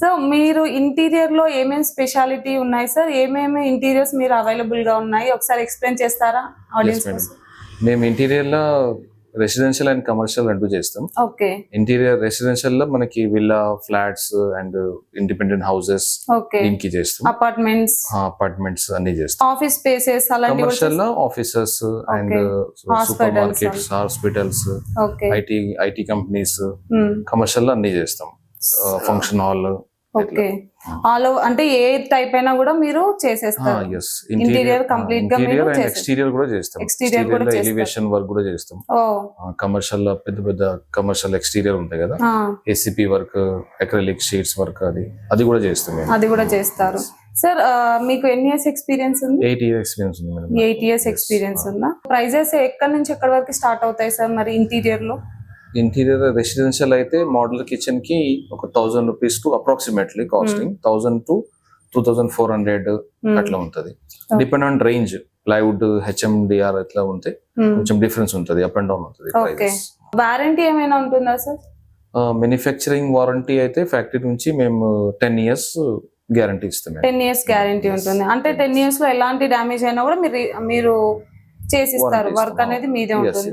So మీరు interior లో ఏమేమి స్పెషాలిటీ ఉన్నాయి సార్? ఏమేమి ఇంటీరియర్స్ మీరు అవైలబుల్ గా ఉన్నాయి ఒకసారి ఎక్స్ప్లెయిన్ చేస్తారా ఆడియన్స్ కోసం? మేము ఇంటీరియర్ లో రెసిడెన్షియల్ అండ్ కమర్షియల్ రెండు చేస్తాం. ఓకే. ఇంటీరియర్ రెసిడెన్షియల్ లో మనకి villa flats and independent houses okay. దీనికి చేస్తాం. అపార్ట్మెంట్స్ అన్ని చేస్తాం. ఆఫీస్ స్పేసెస్ అలాంటివి. కమర్షియల్ లో offices and super markets, hospitals, IT companies, commercial లో అన్ని చేస్తాం. Function hall. Okay. All over అంటే ఏ టైప్ అయినా కూడా మీరు చేసేస్తారు. ఇంటీరియర్ కంప్లీట్ గా మీరు అండ్ ఎక్స్టీరియర్ కూడా చేస్తాం. ఎక్స్టీరియర్ కూడా ఎలివేషన్ వర్క్ కూడా చేస్తాం. కమర్షియల్ లో పెద్ద పెద్ద కమర్షియల్ ఎక్స్టీరియర్ ఉంటాయి కదా, ACP work, acrylic sheets work, అది కూడా చేస్తాం. అది కూడా చేస్తారు. సార్ మీకు ఎన్ని ఇయర్స్ ఎక్స్పీరియన్స్ ఉంది? 8 years ఎక్స్పీరియన్స్ ఉంది మేడం. 8 years ఎక్స్పీరియన్స్ ఉందా? ప్రైజెస్ ఎక్కడి నుంచి ఎక్కడి వరకు స్టార్ట్ అవుతాయి సార్ మరి ఇంటీరియర్ లో? ఇంటీరియర్ రెసిడెన్షియల్ అయితే మోడల్ కిచెన్ కి ఒక 1000 rupees to approximately costing 1000 to 2400 అట్లా ఉంటది. Depend on range, plywood, HMDR ఇట్లా ఉంటే కొంచెం డిఫరెన్స్ ఉంటది, అప్ అండ్ డౌన్ ఉంటది. వారంటీ ఏమైనా ఉంటుందా సార్? మ్యానుఫ్యాక్చరింగ్ వారంటీ అయితే ఫ్యాక్టరీ నుంచి మేము 10 years గ్యారంటీ ఇస్తాం. 10 years గ్యారంటీ ఉంటుంది. అంటే 10 years లో ఎలాంటి డ్యామేజ్ అయినా కూడా మీరు చేసిస్తారు. వర్క్ అనేది మీదే ఉంటుంది.